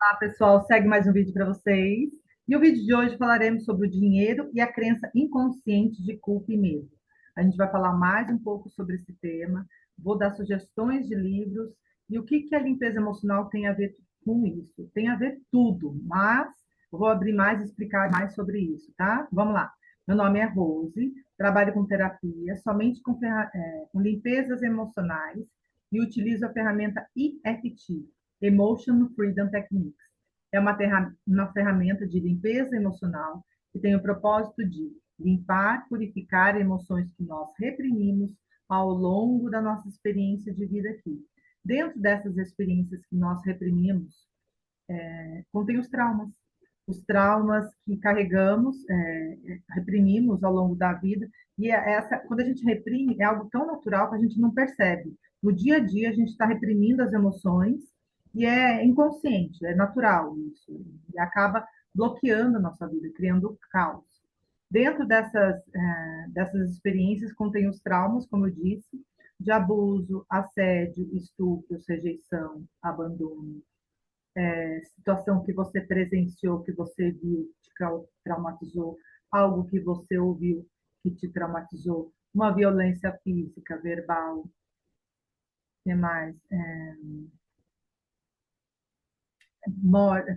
Olá, pessoal, segue mais um vídeo para vocês. E o vídeo de hoje falaremos sobre o dinheiro e a crença inconsciente de culpa e medo. A gente vai falar mais um pouco sobre esse tema, vou dar sugestões de livros e o que que a limpeza emocional tem a ver com isso. Tem a ver tudo, mas eu vou abrir mais e explicar mais sobre isso, tá? Vamos lá. Meu nome é Rose, trabalho com terapia, somente com limpezas emocionais e utilizo a ferramenta EFT, Emotion Freedom Techniques. É uma ferramenta de limpeza emocional que tem o propósito de limpar, purificar emoções que nós reprimimos ao longo da nossa experiência de vida aqui. Dentro dessas experiências que nós reprimimos, contém os traumas que carregamos, reprimimos ao longo da vida, e quando a gente reprime, é algo tão natural que a gente não percebe. No dia a dia, a gente está reprimindo as emoções, e é inconsciente, é natural isso, e acaba bloqueando a nossa vida, criando caos. Dentro dessas experiências, contém os traumas, como eu disse, de abuso, assédio, estupros, rejeição, abandono, situação que você presenciou, que você viu, te traumatizou, algo que você ouviu que te traumatizou, uma violência física, verbal, que mais?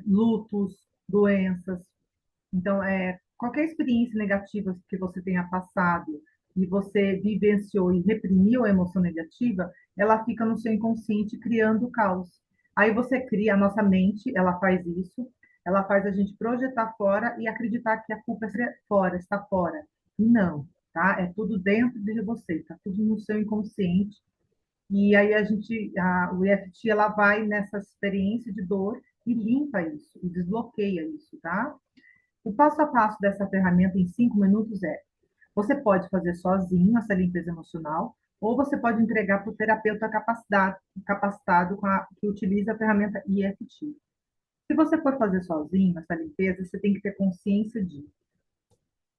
Lutos, doenças. Então, qualquer experiência negativa que você tenha passado e você vivenciou e reprimiu a emoção negativa, ela fica no seu inconsciente criando caos. Aí você cria, a nossa mente, ela faz isso, ela faz a gente projetar fora e acreditar que a culpa é fora, está fora. Não, tá? É tudo dentro de você, tá tudo no seu inconsciente. E aí o EFT, ela vai nessa experiência de dor e limpa isso, e desbloqueia isso, tá? O passo a passo dessa ferramenta em 5 minutos é: você pode fazer sozinho essa limpeza emocional, ou você pode entregar para o terapeuta capacitado que utiliza a ferramenta EFT. Se você for fazer sozinho essa limpeza, você tem que ter consciência de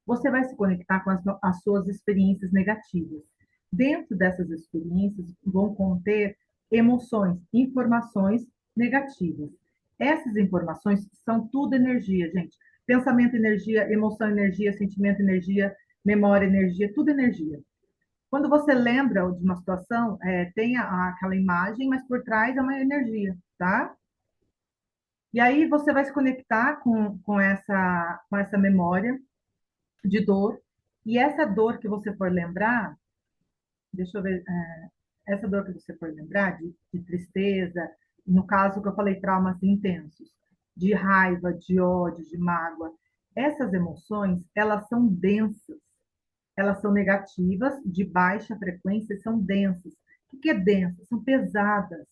você vai se conectar com as suas experiências negativas. Dentro dessas experiências vão conter emoções, informações negativas. Essas informações são tudo energia, gente. Pensamento, energia; emoção, energia; sentimento, energia; memória, energia; tudo energia. Quando você lembra de uma situação, tem aquela imagem, mas por trás é uma energia, tá? E aí você vai se conectar com essa memória de dor, e essa dor que você for lembrar, deixa eu ver, essa dor que você for lembrar, de tristeza, no caso que eu falei, traumas intensos, de raiva, de ódio, de mágoa, essas emoções, elas são densas, elas são negativas, de baixa frequência, são densas. O que é densa? São pesadas,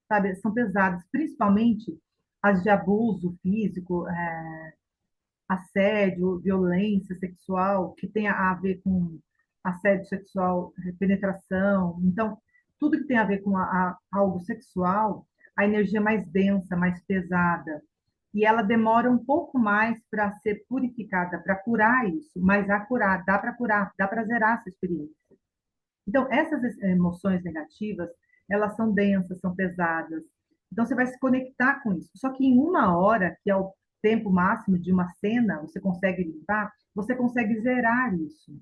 sabe? São pesadas, principalmente as de abuso físico, assédio, violência sexual, que tem a ver com assédio sexual, penetração. Então, tudo que tem a ver com algo sexual, a energia é mais densa, mais pesada. E ela demora um pouco mais para ser purificada, para curar isso, mas a curar, dá para zerar essa experiência. Então, essas emoções negativas, elas são densas, são pesadas. Então, você vai se conectar com isso. Só que em 1 hora, que é o tempo máximo de uma cena, você consegue limpar, você consegue zerar isso,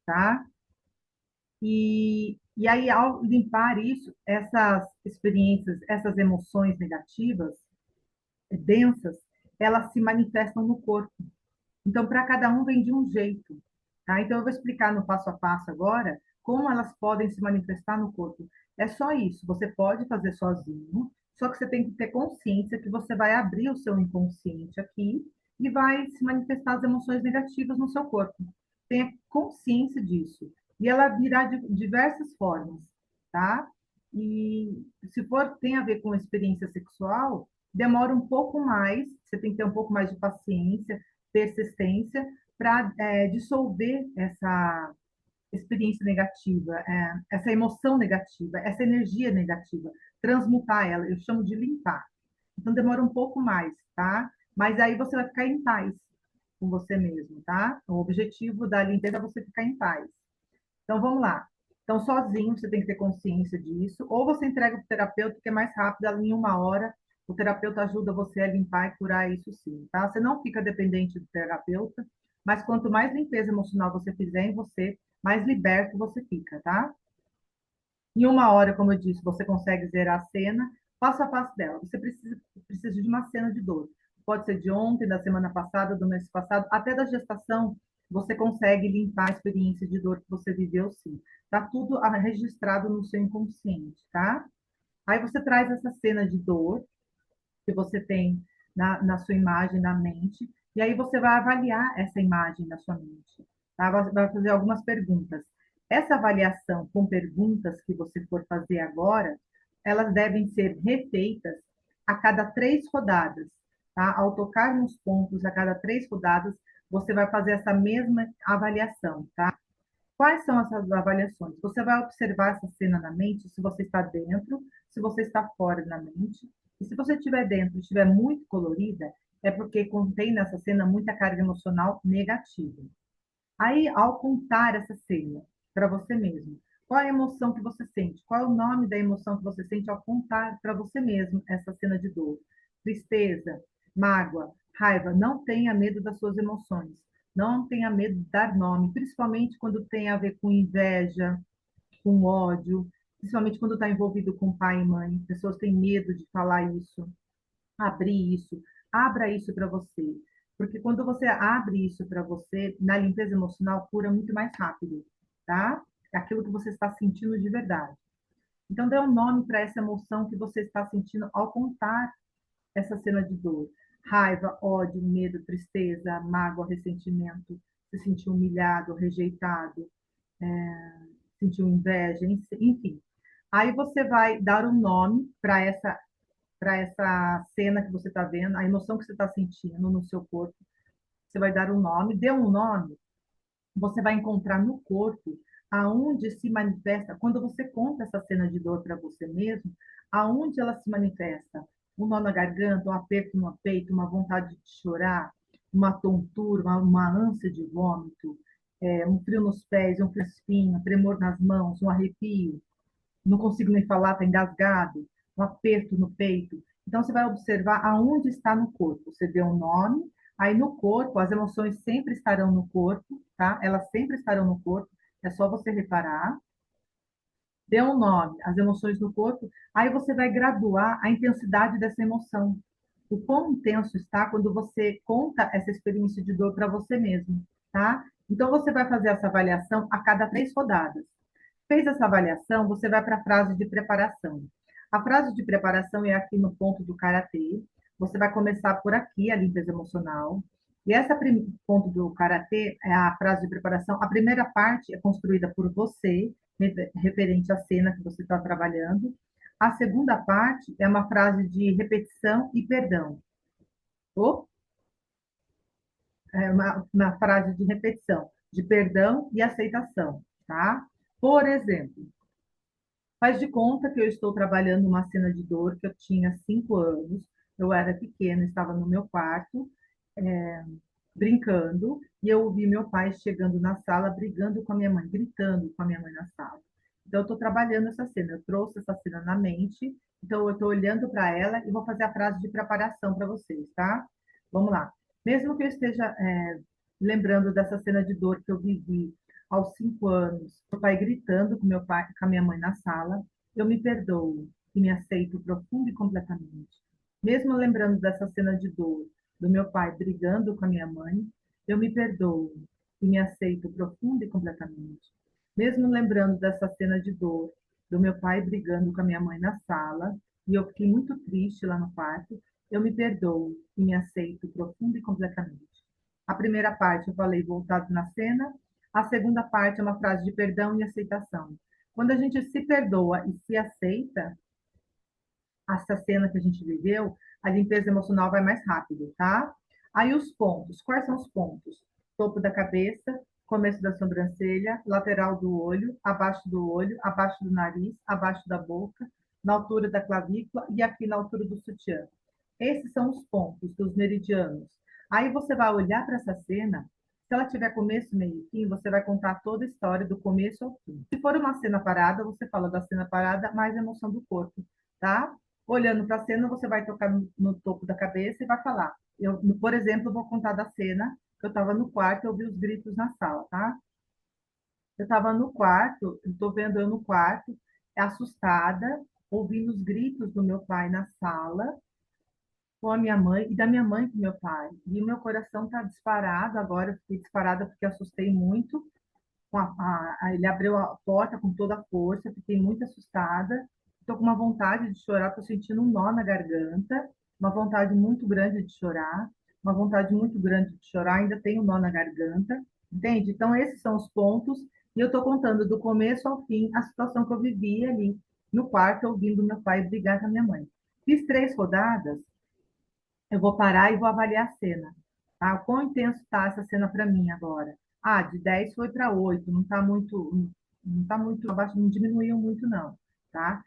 tá? E aí, ao limpar isso, essas experiências, essas emoções negativas, densas, elas se manifestam no corpo. Então, para cada um vem de um jeito, tá? Então, eu vou explicar no passo a passo agora como elas podem se manifestar no corpo. É só isso, você pode fazer sozinho, só que você tem que ter consciência que você vai abrir o seu inconsciente aqui e vai se manifestar as emoções negativas no seu corpo. Tenha consciência disso. E ela virá de diversas formas, tá? E se for tem a ver com experiência sexual, demora um pouco mais, você tem que ter um pouco mais de paciência, persistência para dissolver essa experiência negativa, essa emoção negativa, essa energia negativa, transmutar ela. Eu chamo de limpar. Então demora um pouco mais, tá? Mas aí você vai ficar em paz com você mesmo, tá? O objetivo da limpeza é você ficar em paz. Então vamos lá. Então, sozinho, você tem que ter consciência disso, ou você entrega para o terapeuta, que é mais rápido, ali em 1 hora, o terapeuta ajuda você a limpar e curar isso sim, tá? Você não fica dependente do terapeuta, mas quanto mais limpeza emocional você fizer em você, mais liberto você fica, tá? Em uma hora, como eu disse, você consegue zerar a cena, passo a passo dela. Você precisa de uma cena de dor. Pode ser de ontem, da semana passada, do mês passado, até da gestação, você consegue limpar a experiência de dor que você viveu, sim. Tá tudo registrado no seu inconsciente, tá? Aí você traz essa cena de dor que você tem na sua imagem, na mente, e aí você vai avaliar essa imagem na sua mente, tá? Vai fazer algumas perguntas. Essa avaliação com perguntas que você for fazer agora, elas devem ser refeitas a cada 3 rodadas, tá? Ao tocar nos pontos a cada 3 rodadas, você vai fazer essa mesma avaliação, tá? Quais são essas avaliações? Você vai observar essa cena na mente, se você está dentro, se você está fora da mente. E se você estiver dentro e estiver muito colorida, é porque contém nessa cena muita carga emocional negativa. Aí, ao contar essa cena para você mesmo, qual é a emoção que você sente? Qual é o nome da emoção que você sente ao contar para você mesmo essa cena de dor? Tristeza, mágoa, raiva. Não tenha medo das suas emoções. Não tenha medo de dar nome, principalmente quando tem a ver com inveja, com ódio, principalmente quando está envolvido com pai e mãe. Pessoas têm medo de falar isso, abrir isso, abra isso para você. Porque quando você abre isso para você, na limpeza emocional, cura muito mais rápido, tá? É aquilo que você está sentindo de verdade. Então, dê um nome para essa emoção que você está sentindo ao contar essa cena de dor. Raiva, ódio, medo, tristeza, mágoa, ressentimento, se sentir humilhado, rejeitado, sentir inveja, enfim. Aí você vai dar um nome para essa cena que você está vendo, a emoção que você está sentindo no seu corpo. Você vai dar um nome, dê um nome, você vai encontrar no corpo aonde se manifesta, quando você conta essa cena de dor para você mesmo, aonde ela se manifesta. Um nó na garganta, um aperto no peito, uma vontade de chorar, uma tontura, uma ânsia de vômito, um frio nos pés, um frio espinho, um tremor nas mãos, um arrepio, não consigo nem falar, está engasgado, um aperto no peito. Então, você vai observar aonde está no corpo. Você deu um nome, aí no corpo, as emoções sempre estarão no corpo, tá? Elas sempre estarão no corpo, é só você reparar. Deu um nome, as emoções no corpo, aí você vai graduar a intensidade dessa emoção. O quão intenso está quando você conta essa experiência de dor para você mesmo, tá? Então, você vai fazer essa avaliação a cada 3 rodadas. Fez essa avaliação, você vai para a frase de preparação. A frase de preparação é aqui no ponto do karatê. Você vai começar por aqui, a limpeza emocional. E essa ponto do karatê é a frase de preparação. A primeira parte é construída por você, referente à cena que você está trabalhando. A segunda parte é uma frase de repetição e perdão. Ou é uma frase de repetição, de perdão e aceitação, tá? Por exemplo, faz de conta que eu estou trabalhando uma cena de dor que eu tinha 5 anos, eu era pequena, estava no meu quarto, é, brincando, e eu ouvi meu pai chegando na sala, brigando com a minha mãe, gritando com a minha mãe na sala. Então, eu estou trabalhando essa cena, eu trouxe essa cena na mente, então eu estou olhando para ela e vou fazer a frase de preparação para vocês, tá? Vamos lá. Mesmo que eu esteja lembrando dessa cena de dor que eu vivi aos 5 anos, meu pai gritando com meu pai, com a minha mãe na sala, eu me perdoo e me aceito profundo e completamente. Mesmo lembrando dessa cena de dor, do meu pai brigando com a minha mãe, eu me perdoo e me aceito profundo e completamente. Mesmo lembrando dessa cena de dor, do meu pai brigando com a minha mãe na sala, e eu fiquei muito triste lá no quarto, eu me perdoo e me aceito profundo e completamente. A primeira parte eu falei voltado na cena, a segunda parte é uma frase de perdão e aceitação. Quando a gente se perdoa e se aceita, essa cena que a gente viveu, a limpeza emocional vai mais rápido, tá? Aí os pontos, quais são os pontos? Topo da cabeça, começo da sobrancelha, lateral do olho, abaixo do nariz, abaixo da boca, na altura da clavícula e aqui na altura do sutiã. Esses são os pontos dos meridianos. Aí você vai olhar para essa cena, se ela tiver começo, meio e fim, você vai contar toda a história do começo ao fim. Se for uma cena parada, você fala da cena parada mais emoção do corpo, tá? Olhando para a cena, você vai tocar no topo da cabeça e vai falar. Eu, por exemplo, eu vou contar da cena que eu estava no quarto e ouvi os gritos na sala, tá? Eu estava no quarto, estou vendo eu no quarto, assustada, ouvindo os gritos do meu pai na sala, com a minha mãe, e da minha mãe com meu pai. E o meu coração está disparado agora, eu fiquei disparada porque assustei muito. Ele abriu a porta com toda a força, fiquei muito assustada. Estou com uma vontade de chorar, estou sentindo um nó na garganta, uma vontade muito grande de chorar, uma vontade muito grande de chorar, ainda tenho um nó na garganta, entende? Então, esses são os pontos, e eu estou contando do começo ao fim a situação que eu vivi ali no quarto, ouvindo meu pai brigar com a minha mãe. Fiz 3 rodadas, eu vou parar e vou avaliar a cena. Tá? O quão intenso está essa cena para mim agora? Ah, de 10 foi para 8, não está muito abaixo, não diminuiu muito não, tá?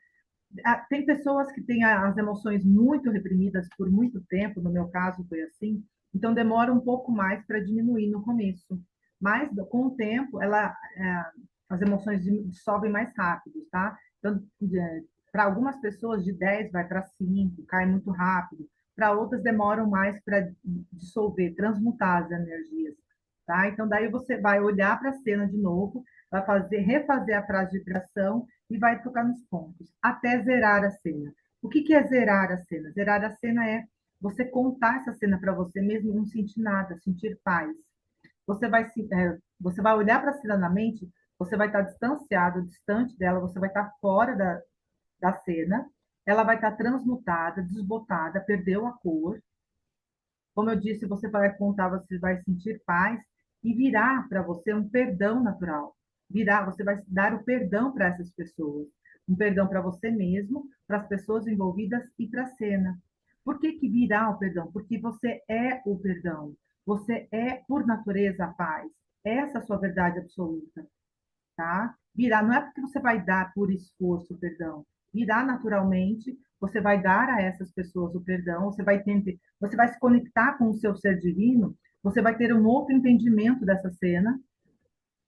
Tem pessoas que têm as emoções muito reprimidas por muito tempo, no meu caso foi assim, então demora um pouco mais para diminuir no começo. Mas com o tempo, as emoções sobem mais rápido, tá? Então, para algumas pessoas de 10 vai para 5, cai muito rápido. Para outras demoram mais para dissolver, transmutar as energias, tá? Então daí você vai olhar para a cena de novo, vai refazer a frase de criação e vai tocar nos pontos, até zerar a cena. O que é zerar a cena? Zerar a cena é você contar essa cena para você mesmo e não sentir nada, sentir paz. Você vai olhar para a cena na mente, você vai estar distanciado, distante dela, você vai estar fora da cena, ela vai estar transmutada, desbotada, perdeu a cor. Como eu disse, você vai contar, você vai sentir paz e virá para você um perdão natural. Virá, você vai dar o perdão para essas pessoas, um perdão para você mesmo, para as pessoas envolvidas e para a cena. Por que que virá o perdão? Porque você é o perdão. Você é, por natureza, a paz. Essa é a sua verdade absoluta, tá? Virá, não é porque você vai dar por esforço o perdão. Virá naturalmente, você vai dar a essas pessoas o perdão, você vai se conectar com o seu ser divino, você vai ter um outro entendimento dessa cena,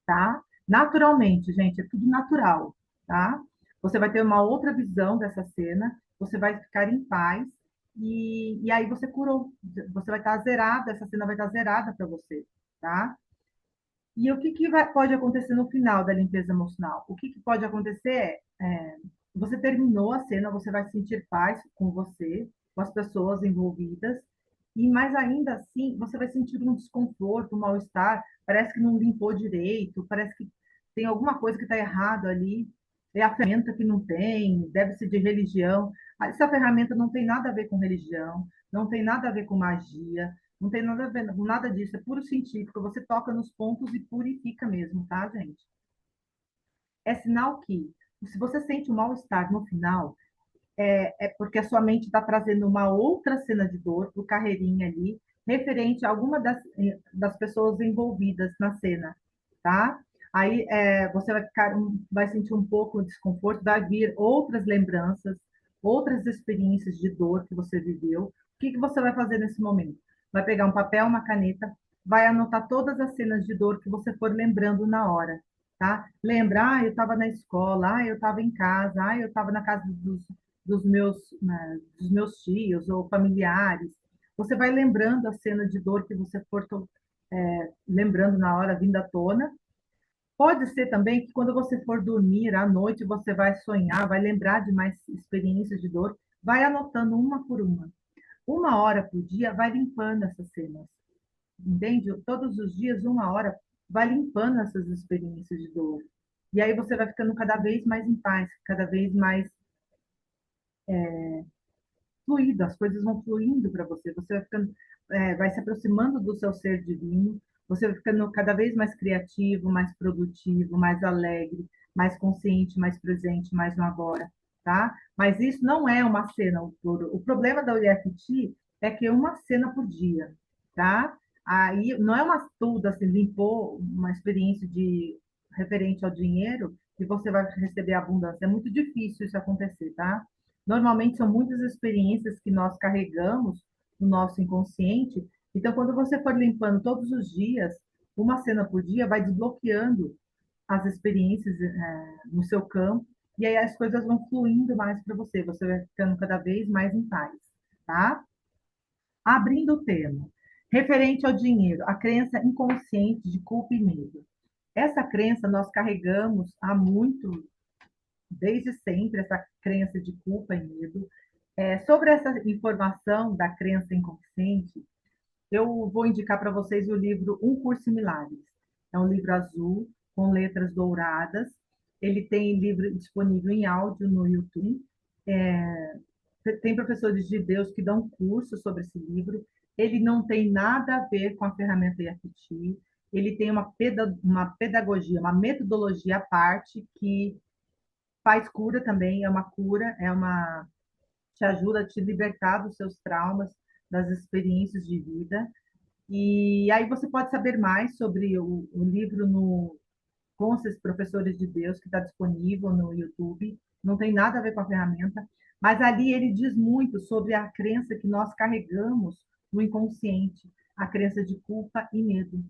tá? Naturalmente, gente, é tudo natural, tá? Você vai ter uma outra visão dessa cena, você vai ficar em paz e aí você curou, você vai estar zerada, essa cena vai estar zerada para você, tá? E o que, pode acontecer no final da limpeza emocional? O que pode acontecer você terminou a cena, você vai sentir paz com você, com as pessoas envolvidas, e mais ainda assim, você vai sentir um desconforto, um mal-estar, parece que não limpou direito, parece que tem alguma coisa que está errado ali, é a ferramenta que não tem, deve ser de religião. Essa ferramenta não tem nada a ver com religião, não tem nada a ver com magia, não tem nada a ver com nada disso, é puro científico. Você toca nos pontos e purifica mesmo, tá, gente? É sinal que, se você sente um mal-estar no final, é porque a sua mente está trazendo uma outra cena de dor para o carreirinho ali, referente a alguma das pessoas envolvidas na cena, tá? Aí você vai sentir um pouco de desconforto, vai vir outras lembranças, outras experiências de dor que você viveu. O que que você vai fazer nesse momento? Vai pegar um papel, uma caneta, vai anotar todas as cenas de dor que você for lembrando na hora, tá? Lembra, eu estava na escola, eu estava em casa, eu estava na casa dos meus tios ou familiares. Você vai lembrando a cena de dor que você for lembrando na hora, vindo à tona. Pode ser também que quando você for dormir à noite, você vai sonhar, vai lembrar de mais experiências de dor, vai anotando uma por uma. 1 hora por dia vai limpando essas cenas, entende? Todos os dias, 1 hora, vai limpando essas experiências de dor. E aí você vai ficando cada vez mais em paz, cada vez mais fluido, as coisas vão fluindo para você, você vai ficando, vai se aproximando do seu ser divino, você vai ficando cada vez mais criativo, mais produtivo, mais alegre, mais consciente, mais presente, mais no agora, tá? Mas isso não é uma cena. O problema da EFT é que é uma cena por dia, tá? Aí não é uma tudo assim, limpou uma experiência de referente ao dinheiro e você vai receber abundância. É muito difícil isso acontecer, tá? Normalmente são muitas experiências que nós carregamos no nosso inconsciente. Então, quando você for limpando todos os dias, uma cena por dia, vai desbloqueando as experiências no seu campo e aí as coisas vão fluindo mais para você, você vai ficando cada vez mais em paz, tá? Abrindo o tema, referente ao dinheiro, a crença inconsciente de culpa e medo. Essa crença nós carregamos há muito, desde sempre, essa crença de culpa e medo. Sobre essa informação da crença inconsciente, eu vou indicar para vocês o livro Um Curso em Milagres. É um livro azul, com letras douradas. Ele tem livro disponível em áudio no YouTube. É, tem professores de Deus que dão curso sobre esse livro. Ele não tem nada a ver com a ferramenta EFT. Ele tem uma pedagogia, uma metodologia à parte que faz cura também, é uma cura, te ajuda a te libertar dos seus traumas, das experiências de vida. E aí você pode saber mais sobre o livro com esses professores de Deus, que está disponível no YouTube. Não tem nada a ver com a ferramenta, mas ali ele diz muito sobre a crença que nós carregamos no inconsciente, a crença de culpa e medo,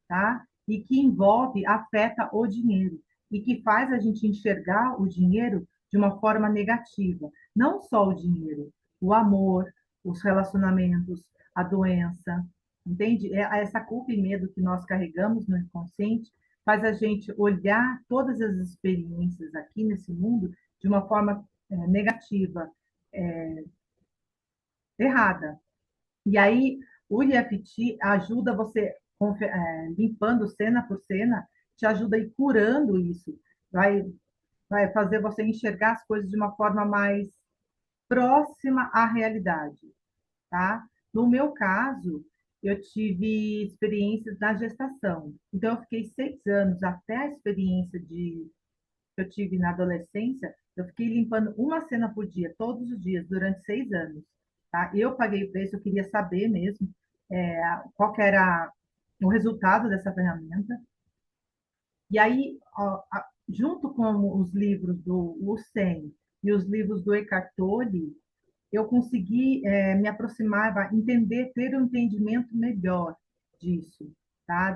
tá? E que envolve, afeta o dinheiro, e que faz a gente enxergar o dinheiro de uma forma negativa. Não só o dinheiro, o amor, os relacionamentos, a doença, entende? Essa culpa e medo que nós carregamos no inconsciente faz a gente olhar todas as experiências aqui nesse mundo de uma forma negativa, errada. E aí, o EFT ajuda você, limpando cena por cena, te ajuda a ir curando isso. Vai, vai fazer você enxergar as coisas de uma forma mais próxima à realidade, tá? No meu caso, eu tive experiências na gestação. Então, eu fiquei 6 anos até a experiência que eu tive na adolescência. Eu fiquei limpando uma cena por dia, todos os dias, durante 6 anos. Tá? Eu paguei o preço, eu queria saber mesmo qual que era o resultado dessa ferramenta. E aí, ó, junto com os livros do Hussein e os livros do Eckhart Tolle, eu consegui me aproximar, entender, ter um entendimento melhor disso, tá?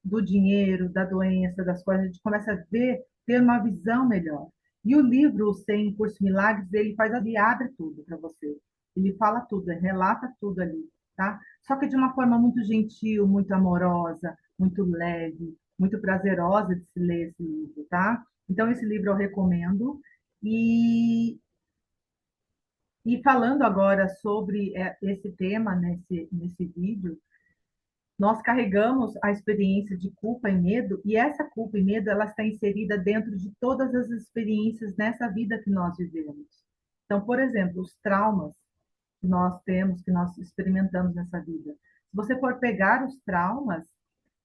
Do dinheiro, da doença, das coisas, a gente começa a ver, ter uma visão melhor. E o livro, o 100 Curso Milagres, ele abre tudo para você. Ele fala tudo, ele relata tudo ali, tá? Só que de uma forma muito gentil, muito amorosa, muito leve, muito prazerosa de se ler esse livro, tá? Então, esse livro eu recomendo. E falando agora sobre esse tema nesse vídeo, nós carregamos a experiência de culpa e medo, e essa culpa e medo ela está inserida dentro de todas as experiências nessa vida que nós vivemos. Então, por exemplo, os traumas que nós temos, que nós experimentamos nessa vida. Se você for pegar os traumas,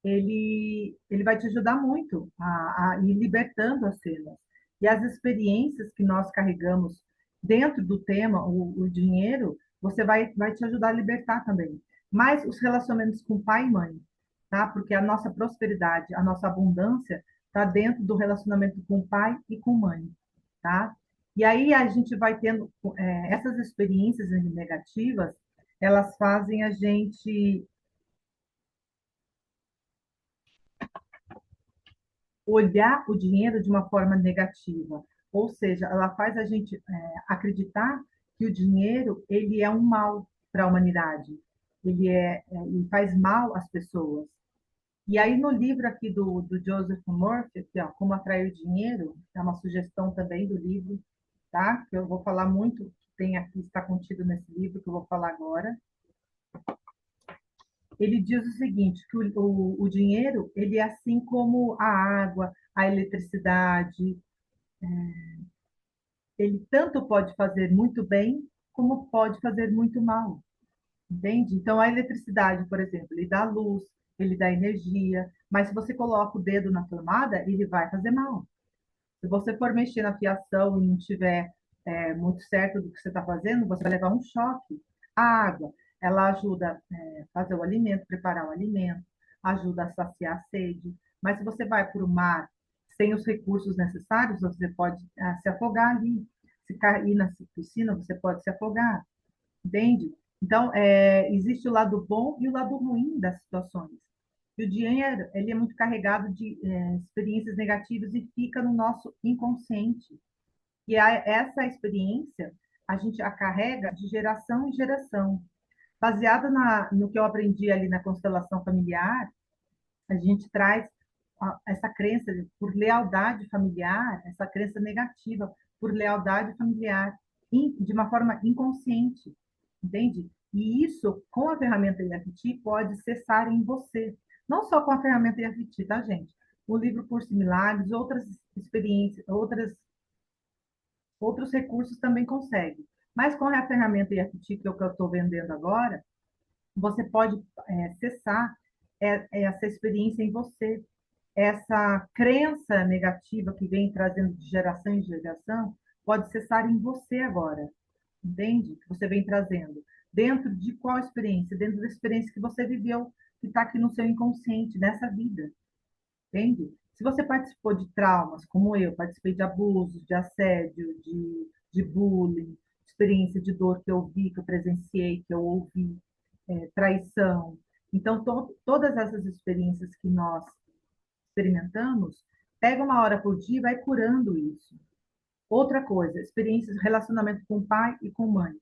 ele vai te ajudar muito a ir libertando as cenas. E as experiências que nós carregamos dentro do tema, o dinheiro, você vai te ajudar a libertar também. Mas os relacionamentos com pai e mãe, tá? Porque a nossa prosperidade, a nossa abundância está dentro do relacionamento com pai e com mãe, tá? E aí a gente vai tendo essas experiências negativas, elas fazem a gente olhar o dinheiro de uma forma negativa, ou seja, ela faz a gente acreditar que o dinheiro ele é um mal para a humanidade, ele faz mal às pessoas. E aí no livro aqui do Joseph Murphy, aqui, ó, Como Atrair Dinheiro, é uma sugestão também do livro, tá? Que eu vou falar muito, que tem aqui, está contido nesse livro que eu vou falar agora. Ele diz o seguinte, que o dinheiro, ele é assim como a água, a eletricidade, ele tanto pode fazer muito bem, como pode fazer muito mal, entende? Então, a eletricidade, por exemplo, ele dá luz, ele dá energia, mas se você coloca o dedo na tomada, ele vai fazer mal. Se você for mexer na fiação e não tiver muito certo do que você está fazendo, você vai levar um choque. A água, ela ajuda a fazer o alimento, preparar o alimento, ajuda a saciar a sede. Mas se você vai para o mar sem os recursos necessários, você pode se afogar ali. Se cair na piscina, você pode se afogar, entende? Então, existe o lado bom e o lado ruim das situações. E o dinheiro, ele é muito carregado de experiências negativas e fica no nosso inconsciente. Essa experiência a gente a carrega de geração em geração. Baseado no que eu aprendi ali na constelação familiar, a gente traz essa crença por lealdade familiar, essa crença negativa por lealdade familiar, de uma forma inconsciente, entende? E isso, com a ferramenta EFT, pode cessar em você. Não só com a ferramenta EFT, tá, gente? O livro Curso de Milagres, outras experiências, outros recursos também consegue. Mas com a ferramenta EFT, que é o que eu estou vendendo agora, você pode cessar essa experiência em você, essa crença negativa que vem trazendo de geração em geração, pode cessar em você agora, entende? Que você vem trazendo. Dentro de qual experiência? Dentro da experiência que você viveu, que está aqui no seu inconsciente, nessa vida, entende? Se você participou de traumas, como eu, participei de abusos, de assédio, de bullying, experiência de dor que eu vi, que eu presenciei, que eu ouvi, traição. Então, todas essas experiências que nós experimentamos, pega uma hora por dia e vai curando isso. Outra coisa, experiências, relacionamento com pai e com mãe.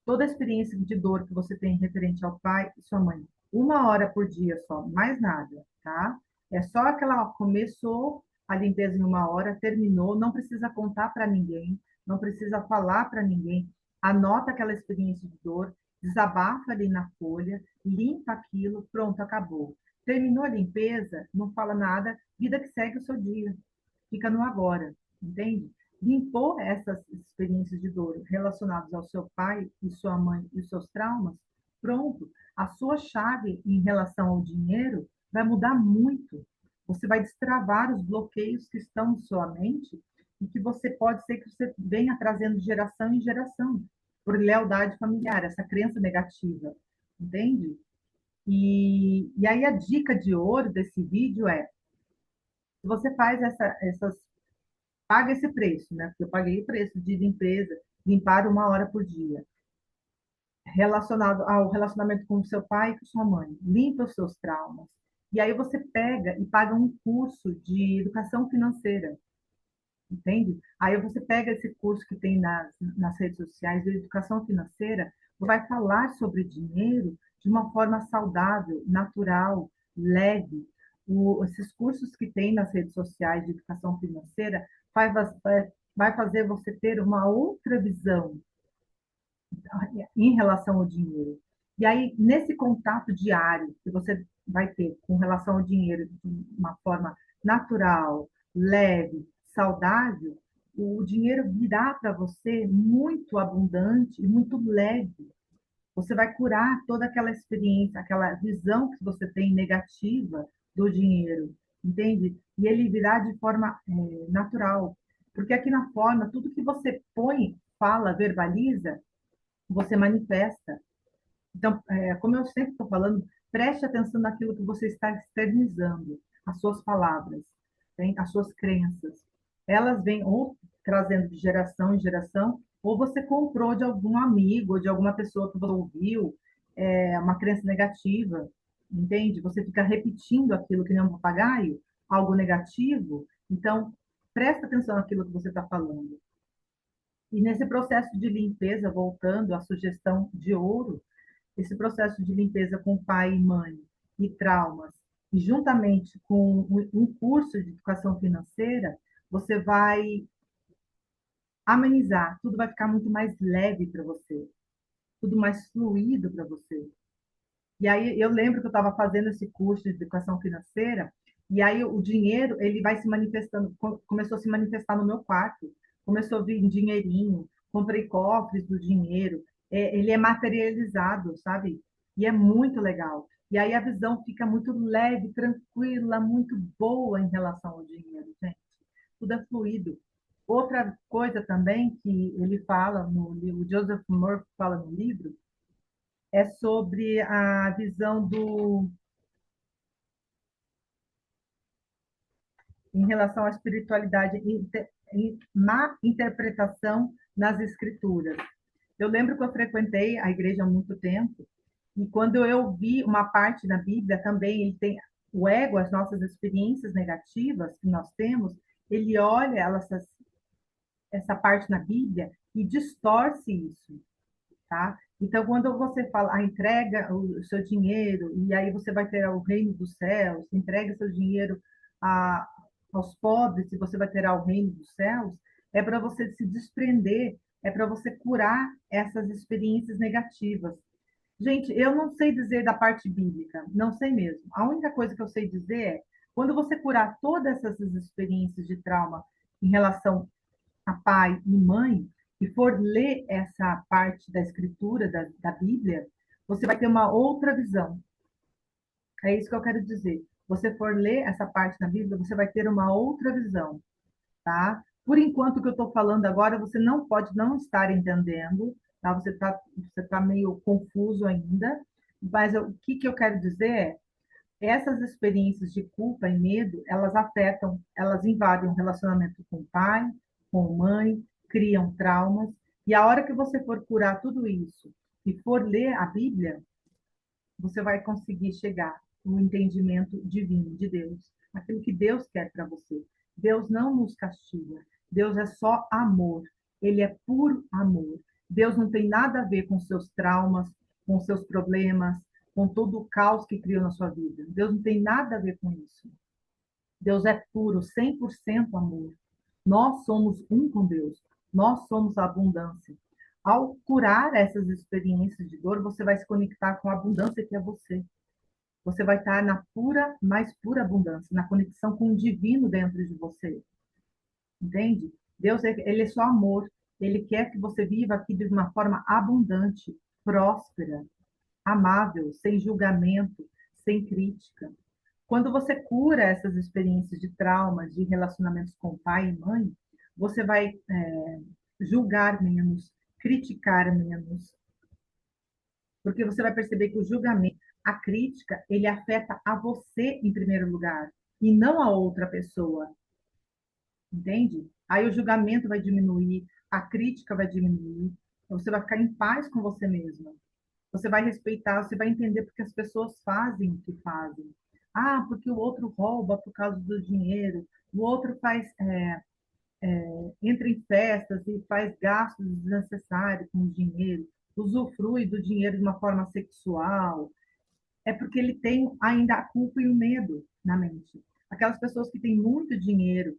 Toda experiência de dor que você tem referente ao pai e sua mãe, uma hora por dia só, mais nada, tá? É só aquela, ó, começou a limpeza em uma hora, terminou, não precisa contar para ninguém, não precisa falar para ninguém, anota aquela experiência de dor, desabafa ali na folha, limpa aquilo, pronto, acabou. Terminou a limpeza, não fala nada, vida que segue o seu dia, fica no agora, entende? Limpou essas experiências de dor relacionadas ao seu pai e sua mãe e os seus traumas, pronto, a sua chave em relação ao dinheiro vai mudar muito. Você vai destravar os bloqueios que estão em sua mente e que você pode ser que você venha trazendo de geração em geração, por lealdade familiar, essa crença negativa, entende? E aí a dica de ouro desse vídeo é, se você faz essas paga esse preço, né? Porque eu paguei o preço de limpeza, limpar uma hora por dia, relacionado ao relacionamento com o seu pai e com sua mãe. Limpa os seus traumas. E aí você pega e paga um curso de educação financeira, entende? Aí você pega esse curso que tem nas redes sociais de educação financeira, vai falar sobre dinheiro de uma forma saudável, natural, leve. Esses cursos que tem nas redes sociais de educação financeira vai fazer você ter uma outra visão em relação ao dinheiro. E aí, nesse contato diário que você vai ter com relação ao dinheiro de uma forma natural, leve, saudável, o dinheiro virá para você muito abundante e muito leve. Você vai curar toda aquela experiência, aquela visão que você tem negativa do dinheiro, entende? E ele virá de forma natural. Porque aqui na forma, tudo que você põe, fala, verbaliza, você manifesta. Então, como eu sempre estou falando, preste atenção naquilo que você está externizando, as suas palavras, tem? As suas crenças. Elas vêm ou trazendo de geração em geração, ou você comprou de algum amigo, ou de alguma pessoa que você ouviu, uma crença negativa, entende? Você fica repetindo aquilo que nem um papagaio, algo negativo. Então, presta atenção naquilo que você está falando. E nesse processo de limpeza, voltando à sugestão de ouro, esse processo de limpeza com pai e mãe e traumas, e juntamente com um curso de educação financeira, você vai amenizar, tudo vai ficar muito mais leve para você, tudo mais fluido para você. E aí eu lembro que eu estava fazendo esse curso de educação financeira, e aí o dinheiro, ele vai se manifestando, começou a se manifestar no meu quarto, começou a vir dinheirinho, comprei cofres do dinheiro, ele é materializado, sabe? E é muito legal. E aí a visão fica muito leve, tranquila, muito boa em relação ao dinheiro, gente. Tudo é fluido. Outra coisa também que ele fala no livro, o Joseph Murphy fala no livro, é sobre a visão em relação à espiritualidade em má interpretação nas escrituras. Eu lembro que eu frequentei a igreja há muito tempo e quando eu vi uma parte na Bíblia também, ele tem o ego, as nossas experiências negativas que nós temos, ele olha elas essa parte na Bíblia e distorce isso, tá? Então, quando você fala, entrega o seu dinheiro, e aí você vai ter o reino dos céus, entrega seu dinheiro a, aos pobres, e você vai ter o reino dos céus, é para você se desprender, é para você curar essas experiências negativas. Gente, eu não sei dizer da parte bíblica, não sei mesmo. A única coisa que eu sei dizer é, quando você curar todas essas experiências de trauma em relação a pai e mãe, e for ler essa parte da escritura, da Bíblia, você vai ter uma outra visão. É isso que eu quero dizer. Você for ler essa parte na Bíblia, você vai ter uma outra visão, tá? Por enquanto, o que eu estou falando agora, você não pode não estar entendendo, tá? Você tá meio confuso ainda, mas o que que eu quero dizer é, essas experiências de culpa e medo, elas afetam, elas invadem o relacionamento com o pai, com a mãe, criam traumas, e a hora que você for curar tudo isso e for ler a Bíblia, você vai conseguir chegar no entendimento divino de Deus, aquilo que Deus quer para você. Deus não nos castiga, Deus é só amor, ele é puro amor. Deus não tem nada a ver com seus traumas, com seus problemas, com todo o caos que criou na sua vida. Deus não tem nada a ver com isso. Deus é puro, 100% amor. Nós somos um com Deus. Nós somos a abundância. Ao curar essas experiências de dor, você vai se conectar com a abundância que é você. Você vai estar na pura, mais pura abundância, na conexão com o divino dentro de você. Entende? Deus, ele é só amor. Ele quer que você viva aqui de uma forma abundante, próspera, amável, sem julgamento, sem crítica. Quando você cura essas experiências de traumas, de relacionamentos com pai e mãe, você vai julgar menos, criticar menos, porque você vai perceber que o julgamento, a crítica, ele afeta a você em primeiro lugar e não a outra pessoa, entende? Aí o julgamento vai diminuir, a crítica vai diminuir, você vai ficar em paz com você mesma. Você vai respeitar, você vai entender porque as pessoas fazem o que fazem. Ah, porque o outro rouba por causa do dinheiro, o outro entra em festas e faz gastos desnecessários com o dinheiro, usufrui do dinheiro de uma forma sexual. É porque ele tem ainda a culpa e o medo na mente. Aquelas pessoas que têm muito dinheiro,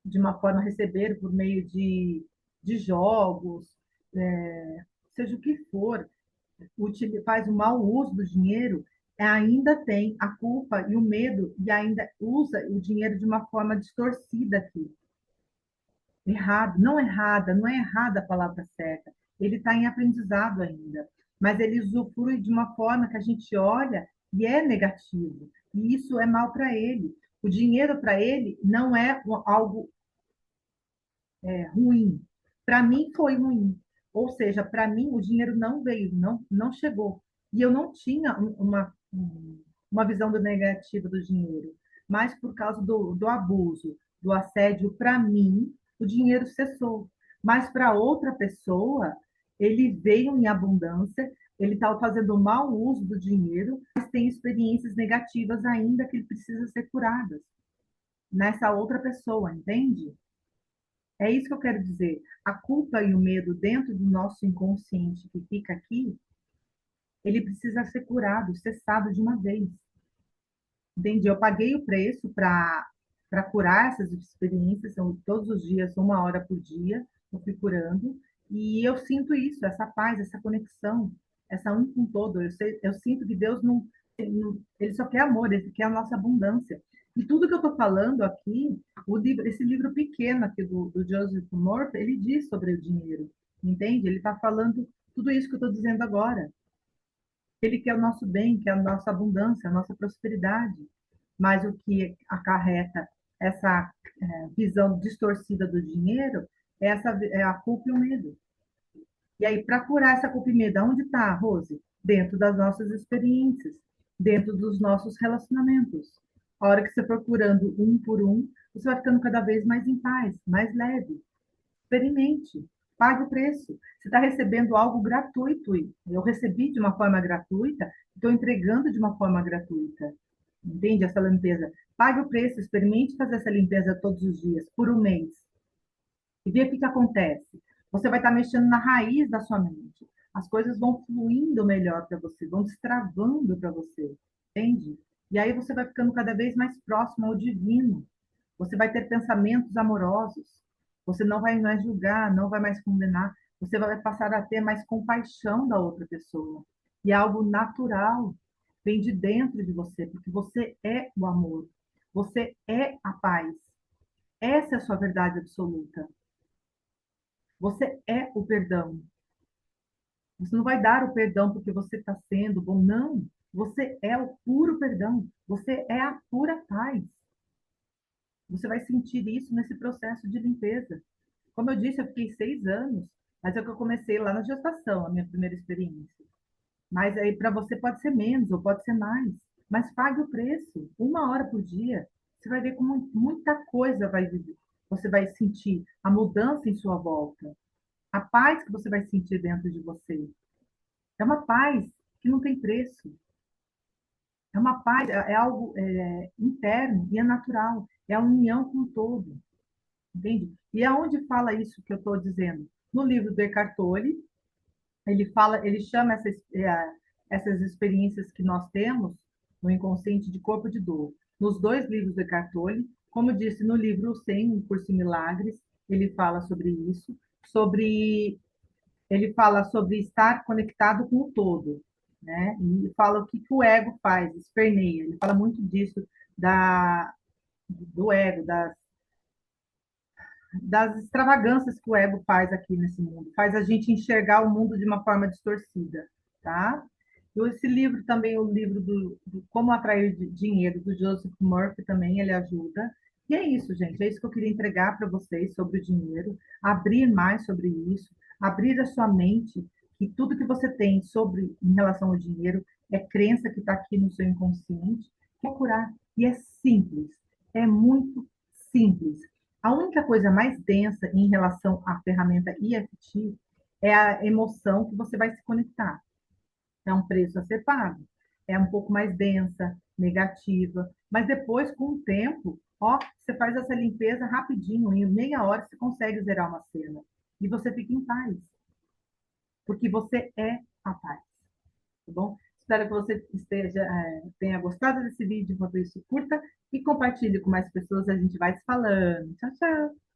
de uma forma receber por meio de jogos, seja o que for, faz o mau uso do dinheiro, ainda tem a culpa e o medo e ainda usa o dinheiro de uma forma distorcida aqui. Errado, não errada, não é errada a palavra certa. Ele está em aprendizado ainda, mas ele usufrui de uma forma que a gente olha e é negativo. E isso é mal para ele. O dinheiro para ele não é algo ruim. Para mim foi ruim. Ou seja, para mim o dinheiro não veio, não chegou. E eu não tinha uma visão do negativo do dinheiro. Mas por causa do abuso, do assédio, para mim, o dinheiro cessou. Mas para outra pessoa, ele veio em abundância, ele está fazendo mau uso do dinheiro, mas tem experiências negativas ainda que precisam ser curadas nessa outra pessoa, entende? É isso que eu quero dizer. A culpa e o medo dentro do nosso inconsciente que fica aqui, ele precisa ser curado, cessado de uma vez. Entende? Eu paguei o preço para curar essas experiências, são todos os dias, 1 hora por dia, eu fui curando, e eu sinto isso, essa paz, essa conexão, essa um com todo. Eu sinto que Deus ele só quer amor, ele quer a nossa abundância. E tudo que eu estou falando aqui, esse livro pequeno aqui do Joseph Murphy, ele diz sobre o dinheiro, entende? Ele está falando tudo isso que eu estou dizendo agora. Ele quer o nosso bem, quer a nossa abundância, a nossa prosperidade. Mas o que acarreta essa visão distorcida do dinheiro é a culpa e o medo. E aí, para curar essa culpa e medo, onde está, Rose? Dentro das nossas experiências, dentro dos nossos relacionamentos. A hora que você for curando um por um, você vai ficando cada vez mais em paz, mais leve. Experimente, pague o preço. Você está recebendo algo gratuito. Eu recebi de uma forma gratuita, estou entregando de uma forma gratuita. Entende essa limpeza? Pague o preço, experimente fazer essa limpeza todos os dias, por um mês. E ver o que que acontece. Você vai estar mexendo na raiz da sua mente. As coisas vão fluindo melhor para você, vão destravando para você, entende? E aí você vai ficando cada vez mais próximo ao divino. Você vai ter pensamentos amorosos. Você não vai mais julgar, não vai mais condenar. Você vai passar a ter mais compaixão da outra pessoa. E é algo natural, vem de dentro de você, porque você é o amor. Você é a paz. Essa é a sua verdade absoluta. Você é o perdão. Você não vai dar o perdão porque você está sendo bom, não. Você é o puro perdão. Você é a pura paz. Você vai sentir isso nesse processo de limpeza. Como eu disse, eu fiquei 6 anos, mas é que eu comecei lá na gestação, a minha primeira experiência. Mas aí para você pode ser menos ou pode ser mais. Mas pague o preço, 1 hora por dia. Você vai ver como muita coisa vai viver. Você vai sentir a mudança em sua volta, a paz que você vai sentir dentro de você. É uma paz que não tem preço. É uma paz, é algo interno e é natural. É a união com o todo, entende? E aonde fala isso que eu estou dizendo? No livro do Eckhart Tolle, ele fala, ele chama essas experiências que nós temos no inconsciente de corpo de dor. Nos dois livros do Eckhart Tolle, como eu disse no livro 100, Um Curso em Milagres, ele fala sobre isso, sobre ele fala sobre estar conectado com o todo, né? E fala o que, que o ego faz, esperneia. Ele fala muito disso do ego, das extravagâncias que o ego faz aqui nesse mundo, faz a gente enxergar o mundo de uma forma distorcida, tá? E esse livro também, o livro do Como Atrair Dinheiro, do Joseph Murphy, também ele ajuda. E é isso, gente, é isso que eu queria entregar para vocês sobre o dinheiro, abrir mais sobre isso, abrir a sua mente, que tudo que você tem sobre em relação ao dinheiro é crença que está aqui no seu inconsciente, que é curar. E é simples, é muito simples. A única coisa mais densa em relação à ferramenta EFT é a emoção que você vai se conectar. É um preço a ser pago. É um pouco mais densa, negativa, mas depois, com o tempo, ó, você faz essa limpeza rapidinho, em meia hora você consegue zerar uma cena. E você fica em paz, porque você é a paz, tá bom? Espero que você tenha gostado desse vídeo. Enquanto isso, curta e compartilhe com mais pessoas. A gente vai se falando. Tchau, tchau!